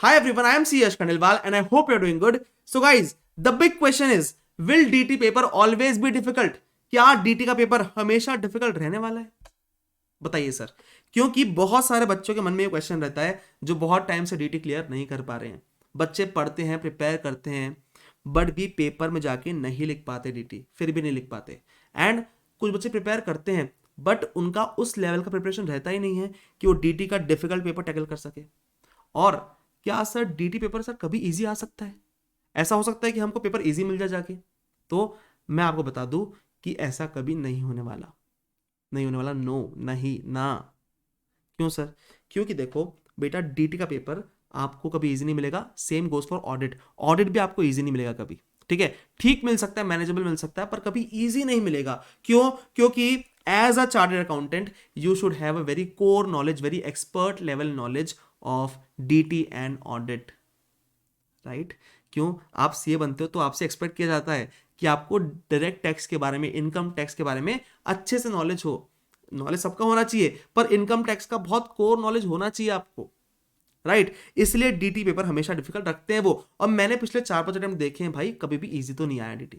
Hi everyone, I am C. Yash Khandelwal and I hope you're doing good. So guys, the big question is, will DT paper always be difficult? क्या DT का paper हमेशा difficult रहने वाला है? बताइए sir, क्योंकि बहुत सारे बच्चों के मन में ये क्वेश्चन रहता है जो बहुत टाइम से DT क्लियर नहीं कर पा रहे हैं. बच्चे पढ़ते हैं, प्रिपेयर करते हैं, बट भी पेपर में जाके नहीं लिख पाते DT, फिर भी नहीं लिख पाते. एंड कुछ बच्चे प्रिपेयर करते हैं बट उनका उस लेवल का प्रिपरेशन रहता ही नहीं है कि वो DT का डिफिकल्ट पेपर टैकल कर सके. और क्या सर DT पेपर सर कभी इजी आ सकता है? ऐसा हो सकता है कि हमको पेपर इजी मिल जाए जाके? तो मैं आपको बता दूं कि ऐसा कभी नहीं होने वाला. नहीं होने वाला. नो, नहीं, ना. क्यों सर? क्योंकि देखो बेटा, DT का पेपर आपको कभी इजी नहीं मिलेगा. Same goes for audit. Audit भी आपको इजी नहीं मिलेगा कभी. ठीक है, ठीक मिल सकता है, मैनेजेबल मिल सकता है, पर कभी इजी नहीं मिलेगा. क्यों? क्योंकि as a chartered accountant you should have a very core knowledge, very expert level knowledge of DT and audit. Right? क्यों? आप सीए बनते हो तो आपसे एक्सपेक्ट किया जाता है कि आपको डायरेक्ट टैक्स के बारे में, इनकम टैक्स के बारे में अच्छे से नॉलेज हो. नॉलेज सबका होना चाहिए, पर इनकम टैक्स का बहुत कोर नॉलेज होना चाहिए आपको. राइट? इसलिए DT पेपर हमेशा डिफिकल्ट रखते हैं वो. और मैंने पिछले 4-5 अटेम्प्ट देखे हैं भाई, कभी भी इजी तो नहीं आया DT.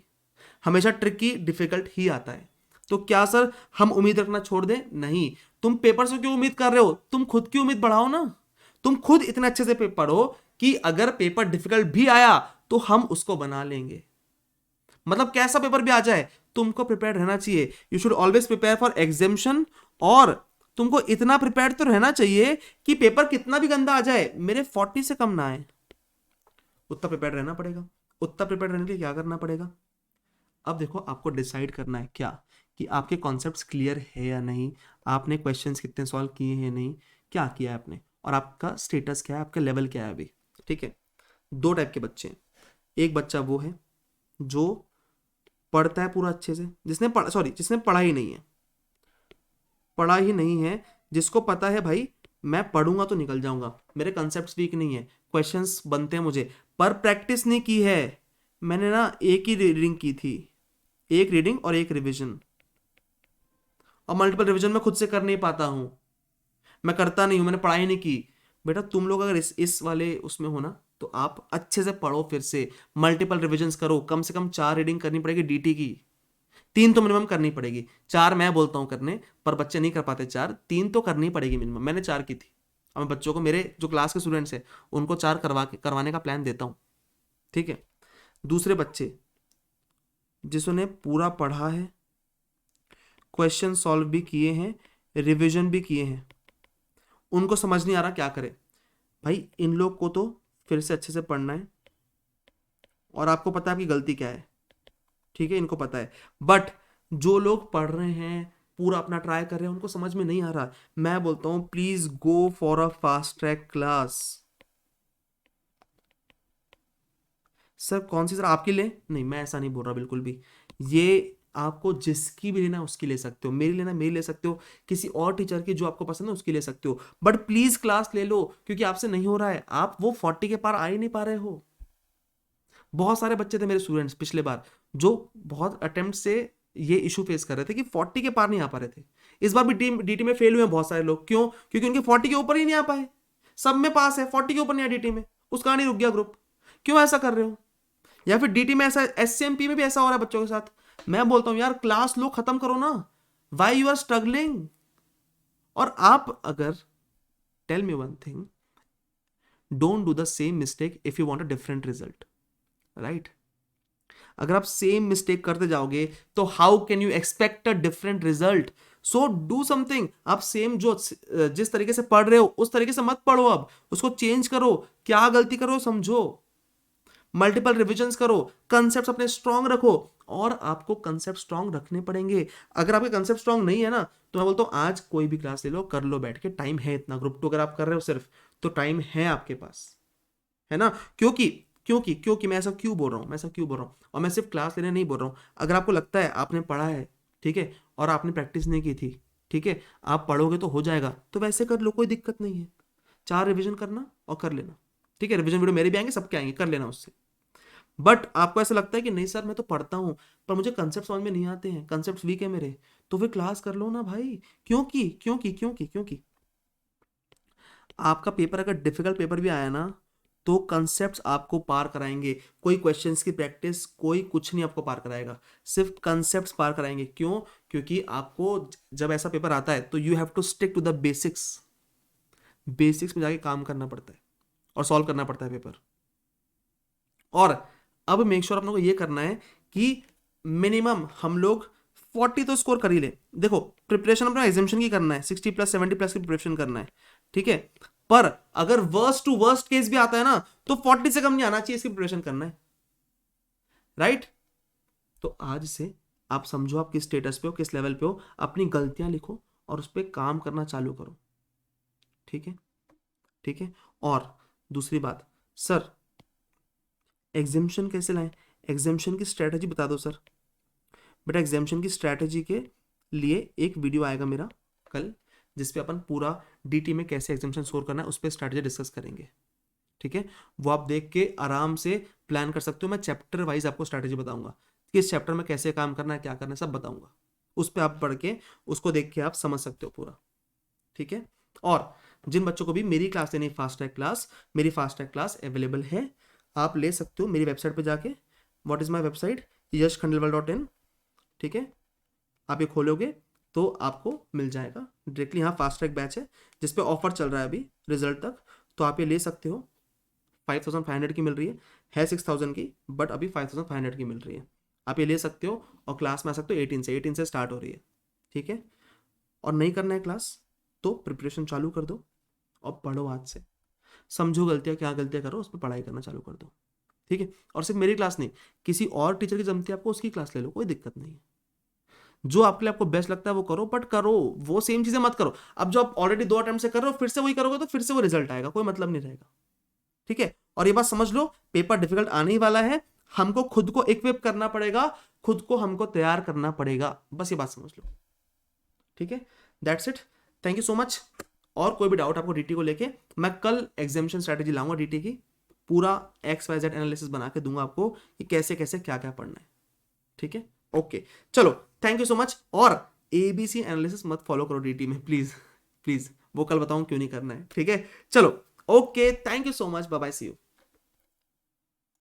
हमेशा ट्रिकी, डिफिकल्ट ही आता है. तो क्या सर हम उम्मीद रखना छोड़ दें? नहीं. तुम पेपर से क्यों उम्मीद कर रहे हो? तुम खुद की उम्मीद बढ़ाओ ना. तुम खुद इतने अच्छे से पढ़ो कि अगर पेपर डिफिकल्ट भी आया तो हम उसको बना लेंगे. मतलब कैसा पेपर भी आ जाए तुमको प्रिपेयर रहना चाहिए. You should always prepare for examination. और तुमको इतना प्रिपेयर तो रहना चाहिए कि पेपर कितना भी गंदा आ जाए, मेरे 40 से कम ना आए. उतना प्रिपेयर रहना पड़ेगा. उतना प्रिपेयर रहने के लिए क्या करना पड़ेगा? अब देखो, आपको डिसाइड करना है क्या कि आपके कॉन्सेप्ट्स क्लियर है या नहीं, आपने क्वेश्चंस कितने सॉल्व किए हैं, नहीं क्या किया है आपने, और आपका स्टेटस क्या है, आपका लेवल क्या है अभी. ठीक है. दो टाइप के बच्चे हैं. एक बच्चा वो है जो पढ़ता है पूरा अच्छे से, जिसने पढ़ा ही नहीं है. पढ़ा ही नहीं है, जिसको पता है भाई मैं पढ़ूंगा तो निकल जाऊंगा, मेरे कॉन्सेप्ट्स वीक नहीं है, क्वेश्चंस बनते हैं मुझे, पर प्रैक्टिस नहीं की है. मैंने ना एक ही रीडिंग की थी, एक रीडिंग और एक रिवीजन, और मल्टीपल रिवीजन में खुद से कर नहीं पाता हूं. मैं करता नहीं हूं, मैंने पढ़ाई नहीं की. बेटा तुम लोग अगर इस वाले उसमें हो ना, तो आप अच्छे से पढ़ो, फिर से मल्टीपल रिवीजन्स करो. कम से कम 4 रीडिंग करनी पड़ेगी DT की. 3 तो मिनिमम करनी पड़ेगी. 4 मैं बोलता हूं करने, पर बच्चे नहीं कर पाते 4. 3 तो करनी पड़ेगी मिनिमम. मैंने 4 की थी. और मैं बच्चों को, मेरे जो क्लास के स्टूडेंट्स हैं उनको 4 करवाने का प्लान देता हूं. ठीक है. दूसरे बच्चे जिसने पूरा पढ़ा है, क्वेश्चन सॉल्व भी किए हैं, रिवीजन भी किए हैं, उनको समझ नहीं आ रहा क्या करे. भाई इन लोग को तो फिर से अच्छे से पढ़ना है, और आपको पता है आपकी गलती क्या है. ठीक है, इनको पता है. बट जो लोग पढ़ रहे हैं, पूरा अपना ट्राई कर रहे हैं, उनको समझ में नहीं आ रहा, मैं बोलता हूं please go for a fast track class. Sir कौन सी? सर आपकी ले? नहीं, मैं ऐसा नहीं बोल रहा बिल्कुल भी. ये आपको जिसकी भी लेना उसकी ले सकते हो, मेरी लेना मेरी ले सकते हो, किसी और टीचर की जो आपको पसंद है उसकी ले सकते हो, बट प्लीज क्लास ले लो, क्योंकि आपसे नहीं हो रहा है. आप वो 40 के पार आ ही नहीं पा रहे हो. बहुत सारे बच्चे थे मेरे स्टूडेंट्स पिछले बार जो बहुत अटेम्प्ट से ये इशू फेस कर रहे थे कि 40 के पार नहीं आ पा रहे थे. इस बार भी DT में फेल हुए बहुत सारे लोग. क्यों? क्योंकि उनके 40 के ऊपर ही नहीं आ पाए. सब में पास है, 40 के ऊपर नहीं आया DT में, उसका नहीं रुक गया ग्रुप. क्यों ऐसा कर रहे हो? या फिर DT में ऐसा, SCMP में भी ऐसा हो रहा है बच्चों के साथ. मैं बोलता हूं यार क्लास लो, खत्म करो ना. Why you are struggling? और आप अगर, tell me one thing, don't do the same mistake if you want a different result. Right? अगर आप सेम मिस्टेक करते जाओगे तो how can you expect a different result? So do something. आप same जो जिस तरीके से पढ़ रहे हो उस तरीके से मत पढ़ो, अब उसको चेंज करो. क्या गलती करो समझो, मल्टीपल रिविजन्स करो, कंसेप्ट अपने स्ट्रांग रखो. और आपको कंसेप्ट स्ट्रांग रखने पड़ेंगे. अगर आपके कंसेप्ट स्ट्रांग नहीं है ना, तो मैं बोलता हूं आज कोई भी क्लास ले लो, कर लो बैठ के. टाइम है इतना. ग्रुप 2 अगर आप कर रहे हो सिर्फ, तो टाइम है आपके पास, है ना? क्योंकि क्योंकि क्योंकि मैं ऐसा क्यों बोल रहा हूँ, और मैं सिर्फ क्लास लेने नहीं बोल रहा हूँ. अगर आपको लगता है आपने पढ़ा है, ठीक है, और आपने प्रैक्टिस नहीं की थी, ठीक है, आप पढ़ोगे तो हो जाएगा, तो वैसे कर लो, कोई दिक्कत नहीं है. 4 रिवीजन करना और कर लेना. ठीक है, रिवीजन वीडियो मेरे भी आएंगे, सबके आएंगे, कर लेना उससे. बट आपको ऐसा लगता है कि नहीं सर मैं तो पढ़ता हूँ, पर मुझे कंसेप्ट समझ में नहीं आते हैं, कंसेप्ट वीक है मेरे, तो फिर क्लास कर लो ना भाई. क्योंकि आपका पेपर अगर डिफिकल्ट पेपर भी आया ना, तो कंसेप्ट्स आपको पार कराएंगे, कोई क्वेश्चंस की प्रैक्टिस कोई कुछ नहीं आपको पार कराएगा, सिर्फ कंसेप्ट्स पार कराएंगे। क्यों? क्योंकि आपको जब ऐसा पेपर आता है तो you have to stick to the basics, basics में जाके काम करना पड़ता है और सॉल्व करना पड़ता है पेपर। और अब मेक श्योर अपने को ये करना है कि मिनिमम हम लोग 40 तो स्कोर कर ही ले। देखो प्रिपरेशन अपना एग्जामिनेशन की करना है, 60+ 70+ की प्रिपरेशन करना है, ठीक है। पर अगर वर्स्ट टू वर्स्ट केस भी आता है ना तो 40 से कम नहीं आना चाहिए, इसकी प्रिपरेशन करना है, राइट। तो आज से आप समझो आप किस स्टेटस पे हो, किस लेवल पे हो, अपनी गलतियां लिखो और उस पर काम करना चालू करो, ठीक है, ठीक है। और दूसरी बात, सर एग्जामिनेशन कैसे लाएं, एग्जामिनेशन की स्ट्रेटजी बता दो सर। बेटा एग्जामिनेशन की स्ट्रेटजी के लिए एक वीडियो आएगा मेरा कल, जिसपे अपन पूरा डीटी में कैसे एग्जामिनेशन स्कोर करना है उस पर स्ट्रेटजी डिस्कस करेंगे, ठीक है। वो आप देख के आराम से प्लान कर सकते हो। मैं चैप्टर वाइज आपको स्ट्रेटजी बताऊंगा कि इस चैप्टर में कैसे काम करना है, क्या करना है, सब बताऊंगा। उस पर आप पढ़ के उसको देख के आप समझ सकते हो पूरा, ठीक है। और जिन बच्चों को भी मेरी क्लास लेनी है, फास्ट ट्रैक क्लास, मेरी फास्ट ट्रैक क्लास अवेलेबल है, आप ले सकते हो मेरी वेबसाइट पे जाके। What is my website? yashkhandelwal.in, ठीक है। आप ये खोलोगे तो आपको मिल जाएगा डायरेक्टली। यहाँ फास्ट ट्रैक बैच है जिसपे ऑफर चल रहा है अभी रिजल्ट तक, तो आप ये ले सकते हो। 5500 की मिल रही है 6000 की, बट अभी 5500 की मिल रही है। आप ये ले सकते हो और क्लास में आ सकते हो 18 से स्टार्ट हो रही है, ठीक है। और नहीं करना है क्लास तो प्रिपरेशन चालू कर दो और पढ़ो आज से, समझो गलतियां क्या गलतियां करो, उस पर पढ़ाई करना चालू कर दो, ठीक है। और सिर्फ मेरी क्लास नहीं, किसी और टीचर की जमती है आपको उसकी क्लास ले लो, कोई दिक्कत नहीं है। जो आपके लिए आपको बेस्ट लगता है वो करो, बट करो वो सेम चीजें मत करो। अब जो आप ऑलरेडी 2 अटेम्प्ट से कर रहे हो फिर से वही करोगे तो फिर से वो रिजल्ट आएगा, कोई मतलब नहीं रहेगा, ठीक है। और ये बात समझ लो, पेपर डिफिकल्ट आने ही वाला है, हमको खुद को इक्विप करना पड़ेगा, खुद को हमको तैयार करना पड़ेगा, बस ये बात समझ लो, ठीक है। That's it, thank you so much. और कोई भी डाउट आपको डीटी को लेके, मैं कल एग्जामिनेशन स्ट्रेटेजी लाऊंगा डीटी की, पूरा XYZ एनालिसिस बना के दूंगा आपको कि कैसे कैसे क्या क्या पढ़ना है, ठीक है। ओके चलो, थैंक यू सो मच। और ABC एनालिसिस मत फॉलो करो डीटी में प्लीज प्लीज, वो कल बताऊं क्यों नहीं करना है, ठीक है। चलो okay, thank you so much, bye bye, see you.